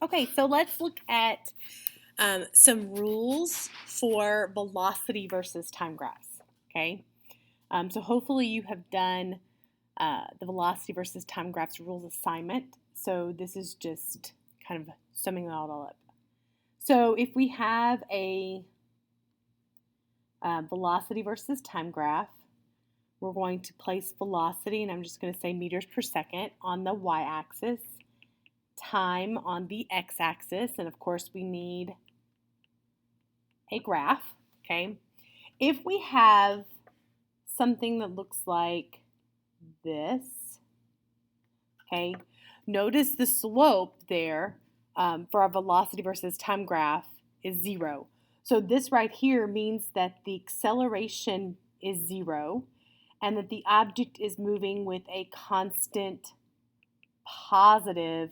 Okay, so let's look at some rules for velocity versus time graphs. Okay, so hopefully you have done the velocity versus time graphs rules assignment. So this is just kind of summing it all up. So if we have a velocity versus time graph, we're going to place velocity, and I'm just going to say meters per second, on the y-axis, time on the x-axis, and of course we need a graph, okay? If we have something that looks like this, okay, notice the slope there for our velocity versus time graph is 0. So this right here means that the acceleration is 0 and that the object is moving with a constant positive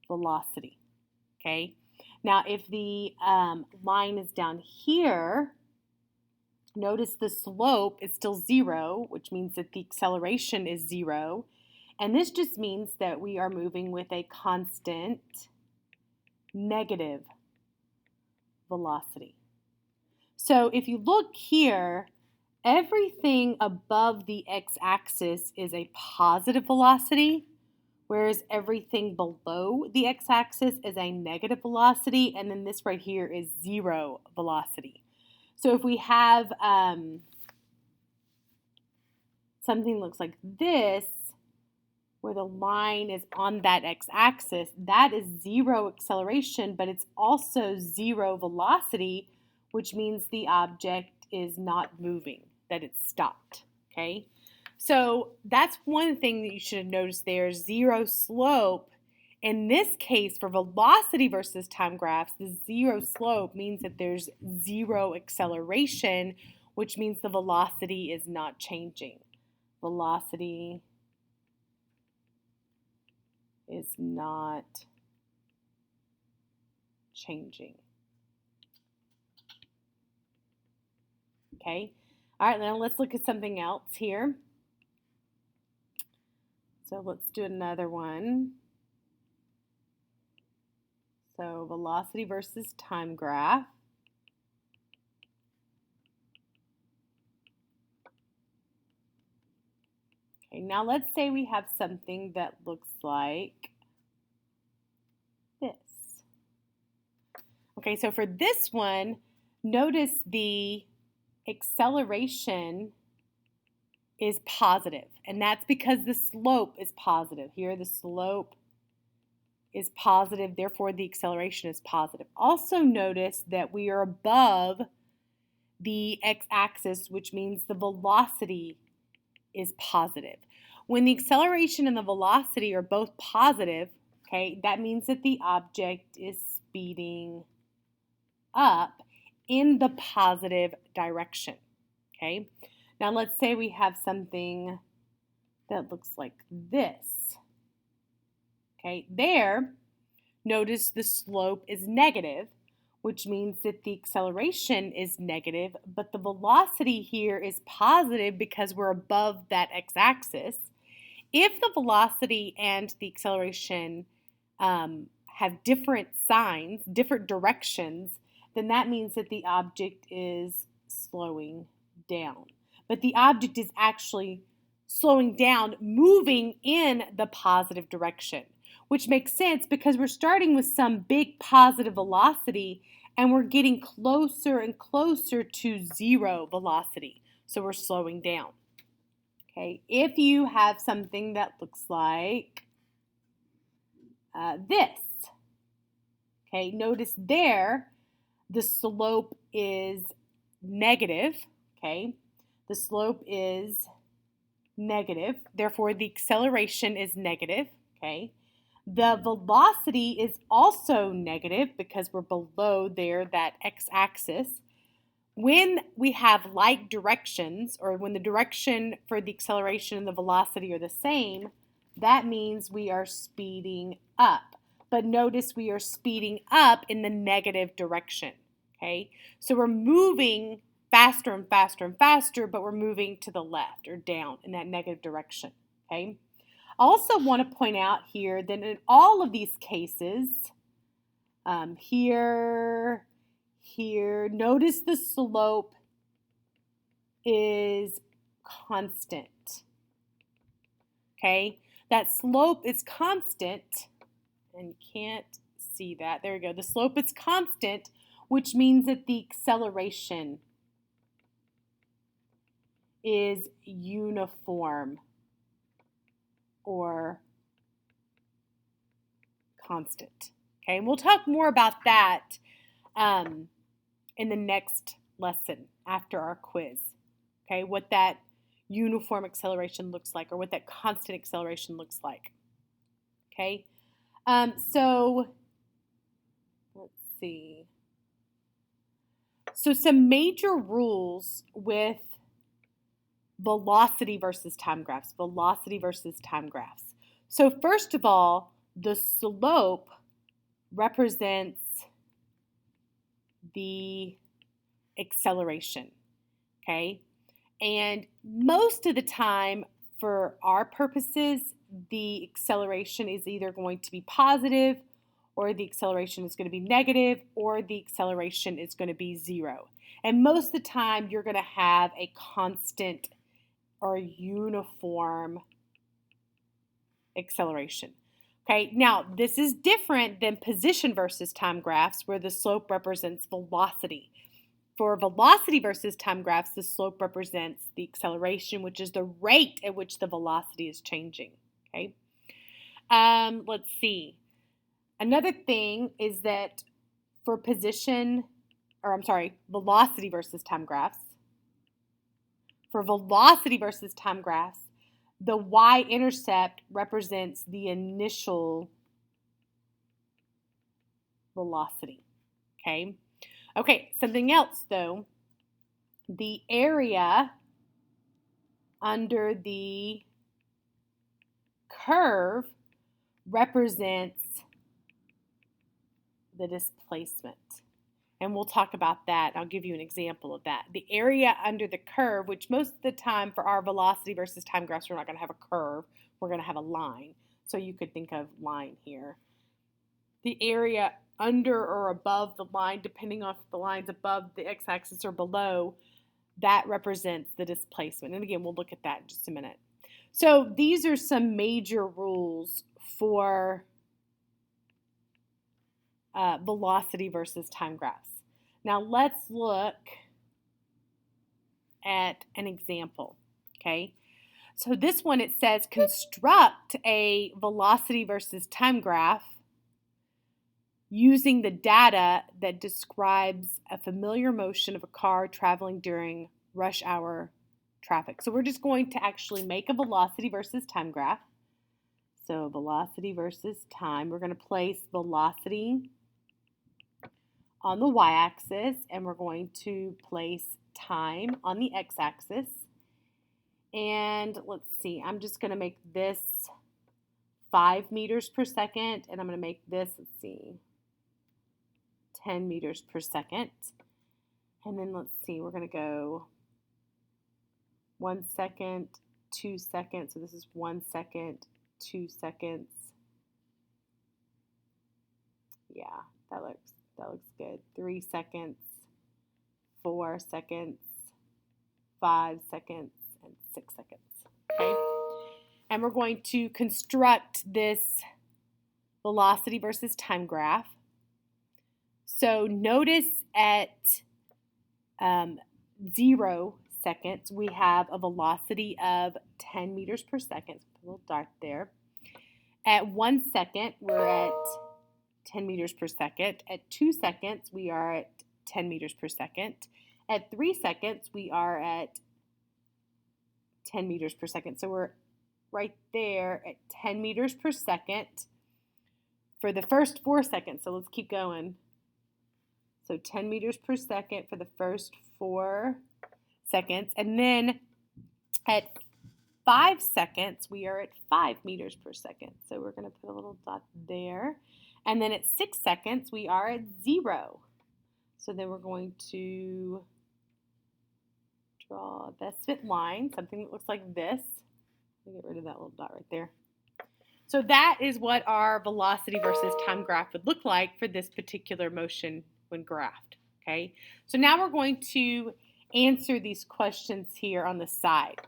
velocity, okay? Now, if the line is down here, notice the slope is still 0, which means that the acceleration is 0. And this just means that we are moving with a constant negative velocity. So if you look here, everything above the x-axis is a positive velocity, whereas everything below the x-axis is a negative velocity, and then this right here is 0 velocity. So if we have something that looks like this, where the line is on that x-axis, that is 0 acceleration, but it's also 0 velocity, which means the object is not moving, that it's stopped, okay? So that's one thing that you should have noticed there, 0 slope. In this case, for velocity versus time graphs, the 0 slope means that there's 0 acceleration, which means the velocity is not changing. Velocity is not changing. Okay, all right, now let's look at something else here. So let's do another one. So velocity versus time graph. Okay, now let's say we have something that looks like this. Okay, so for this one, notice the acceleration is positive, and that's because the slope is positive. Here, the slope is positive, therefore the acceleration is positive. Also notice that we are above the x-axis, which means the velocity is positive. When the acceleration and the velocity are both positive, okay, that means that the object is speeding up in the positive direction, okay? Now let's say we have something that looks like this, okay? There, notice the slope is negative, which means that the acceleration is negative, but the velocity here is positive because we're above that x-axis. If the velocity and the acceleration have different signs, different directions, then that means that the object is slowing down. But the object is actually slowing down, moving in the positive direction, which makes sense because we're starting with some big positive velocity and we're getting closer and closer to 0 velocity. So we're slowing down. Okay, if you have something that looks like this, okay, notice there the slope is negative, okay, the slope is negative, therefore the acceleration is negative, okay. The velocity is also negative because we're below there, that x-axis. When we have like directions, or when the direction for the acceleration and the velocity are the same, that means we are speeding up. But notice we are speeding up in the negative direction, okay? So we're moving faster and faster and faster, but we're moving to the left or down in that negative direction, okay? Also want to point out here that in all of these cases, here, notice the slope is constant. Okay, that slope is constant, and you can't see that. There we go. The slope is constant, which means that the acceleration is uniform or constant. Okay, and we'll talk more about that in the next lesson after our quiz. Okay, what that uniform acceleration looks like, or what that constant acceleration looks like. Okay, so let's see. So some major rules with velocity versus time graphs. Velocity versus time graphs. So first of all, the slope represents the acceleration, okay? And most of the time, for our purposes, the acceleration is either going to be positive, or the acceleration is going to be negative, or the acceleration is going to be zero. And most of the time, you're going to have a constant or uniform acceleration. Okay, now this is different than position versus time graphs, where the slope represents velocity. For velocity versus time graphs, the slope represents the acceleration, which is the rate at which the velocity is changing. Okay, let's see. Another thing is that for velocity versus time graphs. For velocity versus time graphs, the y-intercept represents the initial velocity, okay? Okay, something else though. The area under the curve represents the displacement. And we'll talk about that. I'll give you an example of that. The area under the curve, which most of the time for our velocity versus time graphs, we're not going to have a curve. We're going to have a line. So you could think of line here. The area under or above the line, depending on if the line's above the x-axis or below, that represents the displacement. And again, we'll look at that in just a minute. So these are some major rules for velocity versus time graphs. Now let's look at an example, okay? So this one, it says construct a velocity versus time graph using the data that describes a familiar motion of a car traveling during rush hour traffic. So we're just going to actually make a velocity versus time graph. So velocity versus time, we're going to place velocity on the y-axis, and we're going to place time on the x-axis. And let's see, I'm just going to make this 5 meters per second, and I'm going to make this, let's see, 10 meters per second. And then let's see, we're going to go 1 second, 2 seconds. So this is 1 second, 2 seconds. Yeah, that looks good. 3 seconds, 4 seconds, 5 seconds, and 6 seconds. Okay? And we're going to construct this velocity versus time graph. So notice at 0 seconds, we have a velocity of 10 meters per second. Put a little dot there. At 1 second, we're at 10 meters per second. At 2 seconds, we are at 10 meters per second. At 3 seconds, we are at 10 meters per second. So we're right there at 10 meters per second for the first 4 seconds. So let's keep going. So 10 meters per second for the first 4 seconds. And then at 5 seconds, we are at 5 meters per second. So we're going to put a little dot there. And then at 6 seconds, we are at 0. So then we're going to draw a best fit line, something that looks like this. Let me get rid of that little dot right there. So that is what our velocity versus time graph would look like for this particular motion when graphed. Okay, so now we're going to answer these questions here on the side.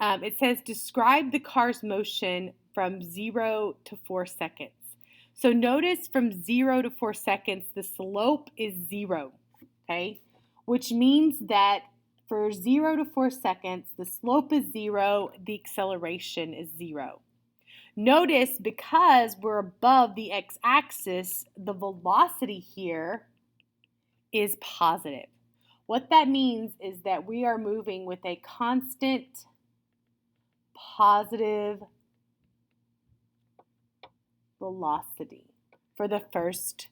It says describe the car's motion from 0 to 4 seconds. So notice from 0 to 4 seconds, the slope is 0, okay? Which means that for 0 to 4 seconds, the slope is 0, the acceleration is 0. Notice because we're above the x-axis, the velocity here is positive. What that means is that we are moving with a constant positive velocity for the first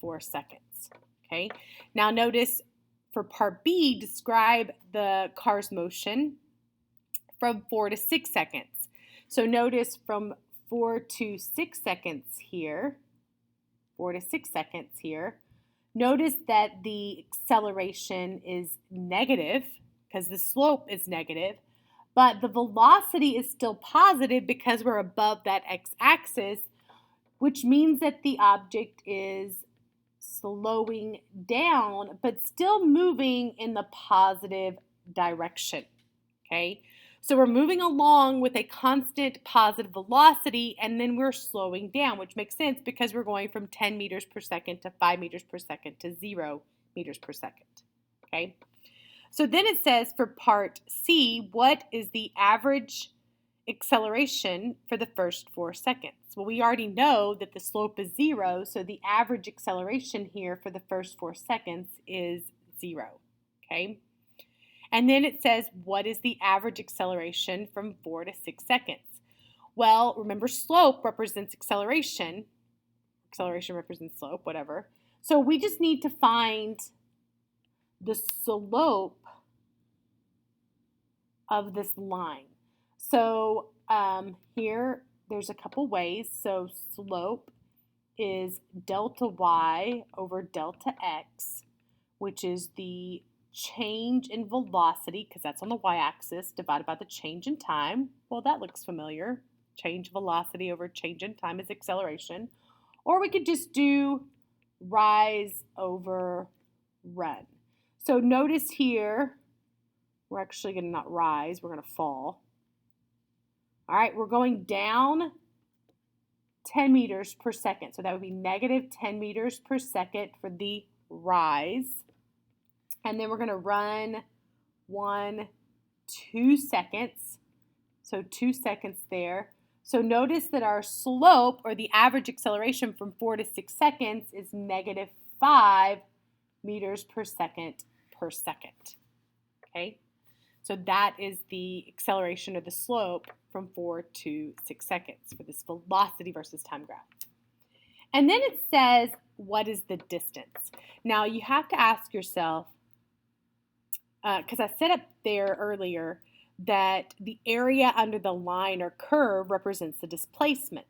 4 seconds. Okay. Now notice for part B, describe the car's motion from 4 to 6 seconds. So notice from 4 to 6 seconds here, 4 to 6 seconds here, notice that the acceleration is negative because the slope is negative, but the velocity is still positive because we're above that x-axis, which means that the object is slowing down, but still moving in the positive direction, okay? So we're moving along with a constant positive velocity, and then we're slowing down, which makes sense because we're going from 10 meters per second to 5 meters per second to 0 meters per second, okay? So then it says for part C, what is the average acceleration for the first 4 seconds? Well, we already know that the slope is 0, so the average acceleration here for the first 4 seconds is 0, okay? And then it says, what is the average acceleration from 4 to 6 seconds? Well, remember slope represents acceleration. Acceleration represents slope, whatever. So we just need to find the slope of this line. So here, there's a couple ways. So slope is delta y over delta x, which is the change in velocity, because that's on the y-axis, divided by the change in time. Well, that looks familiar. Change velocity over change in time is acceleration. Or we could just do rise over run. So notice here, we're actually going to not rise, we're going to fall. All right, we're going down 10 meters per second. So that would be negative 10 meters per second for the rise. And then we're going to run 2 seconds. So 2 seconds there. So notice that our slope, or the average acceleration from 4 to 6 seconds, is negative 5 meters per second per second. Okay? So that is the acceleration or the slope from 4 to 6 seconds for this velocity versus time graph. And then it says, what is the distance? Now you have to ask yourself, because I said up there earlier that the area under the line or curve represents the displacement.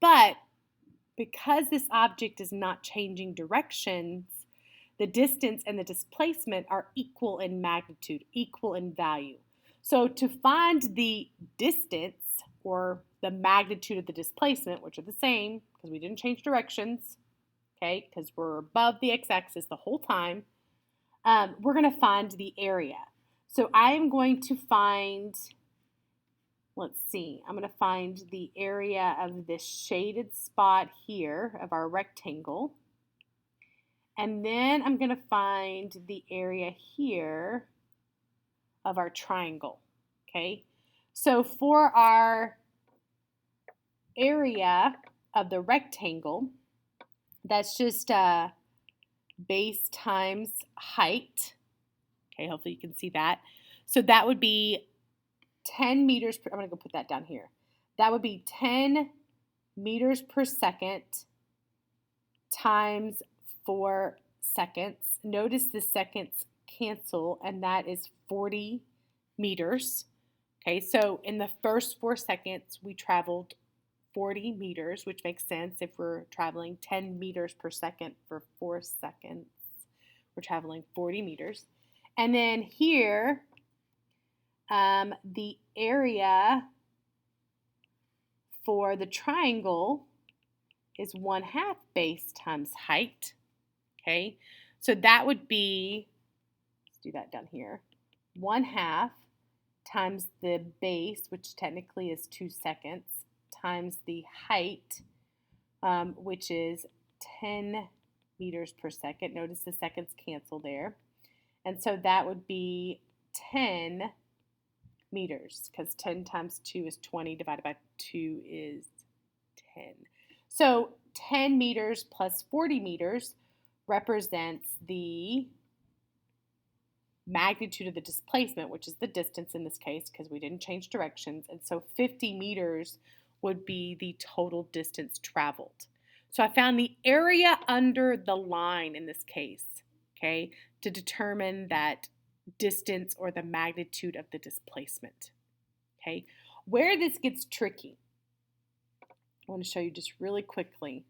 But because this object is not changing directions, the distance and the displacement are equal in magnitude, equal in value. So to find the distance or the magnitude of the displacement, which are the same because we didn't change directions, okay, because we're above the x-axis the whole time, we're going to find the area. So I am going to find, let's see, I'm going to find the area of this shaded spot here of our rectangle. And then I'm going to find the area here of our triangle, okay? So for our area of the rectangle, that's just base times height. Okay, hopefully you can see that. So that would be 10 meters per, I'm going to go put that down here. That would be 10 meters per second times 4 seconds. Notice the seconds cancel, and that is 40 meters. Okay, so in the first 4 seconds, we traveled 40 meters, which makes sense if we're traveling 10 meters per second for 4 seconds. We're traveling 40 meters. And then here, the area for the triangle is 1/2 base times height. Okay, so that would be, let's do that down here, 1/2 times the base, which technically is 2 seconds, times the height, which is 10 meters per second. Notice the seconds cancel there. And so that would be 10 meters, because 10 times 2 is 20, divided by 2 is 10. So 10 meters plus 40 meters represents the magnitude of the displacement, which is the distance in this case, because we didn't change directions. And so 50 meters would be the total distance traveled. So I found the area under the line in this case, okay, to determine that distance or the magnitude of the displacement. Okay, where this gets tricky, I want to show you just really quickly.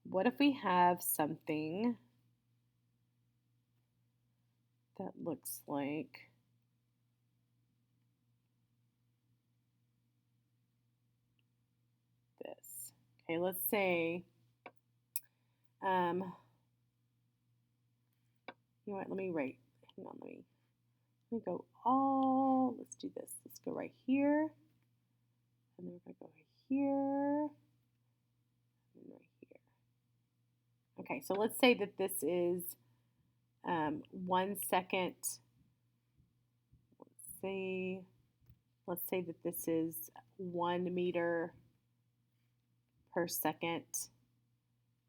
What if we have something that looks like this? Okay, let's say, you know what, let me write, hang on, let me go let's do this. Let's go right here, and then we're going to go right here, and right here. Okay, so let's say that this is 1 second. Let's say that this is 1 meter per second,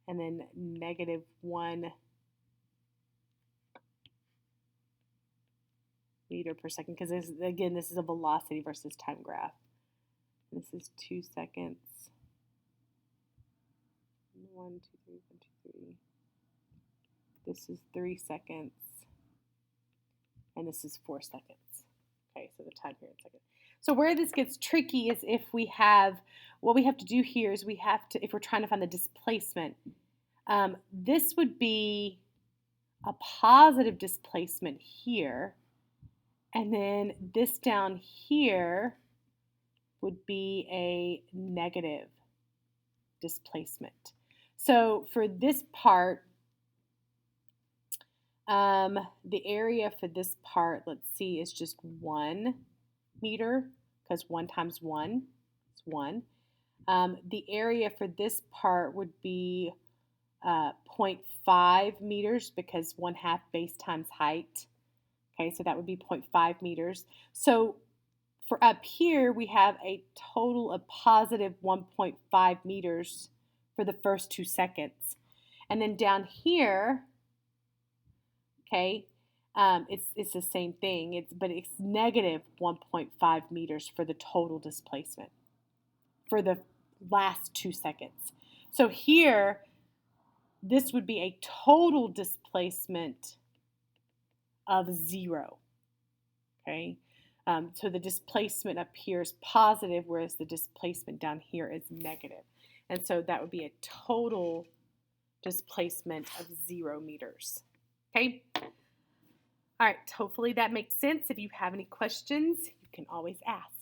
and then -1 meter per second, because again, this is a velocity versus time graph. This is 2 seconds. 1, 2, 3, 1, 2, 3. This is 3 seconds, and this is 4 seconds. Okay, so the time here in seconds. So where this gets tricky is if we have, what we have to do here is we have to, if we're trying to find the displacement, this would be a positive displacement here, and then this down here would be a negative displacement. So for this part, the area for this part, let's see, is just 1 meter, because 1 times 1 is 1. The area for this part would be 0.5 meters, because 1/2 base times height. Okay, so that would be 0.5 meters. So for up here, we have a total of positive 1.5 meters for the first 2 seconds. And then down here, okay, it's the same thing, but it's negative 1.5 meters for the total displacement for the last 2 seconds. So here, this would be a total displacement of 0. Okay, so the displacement up here is positive, whereas the displacement down here is negative. And so that would be a total displacement of 0 meters. Okay? All right, hopefully that makes sense. If you have any questions, you can always ask.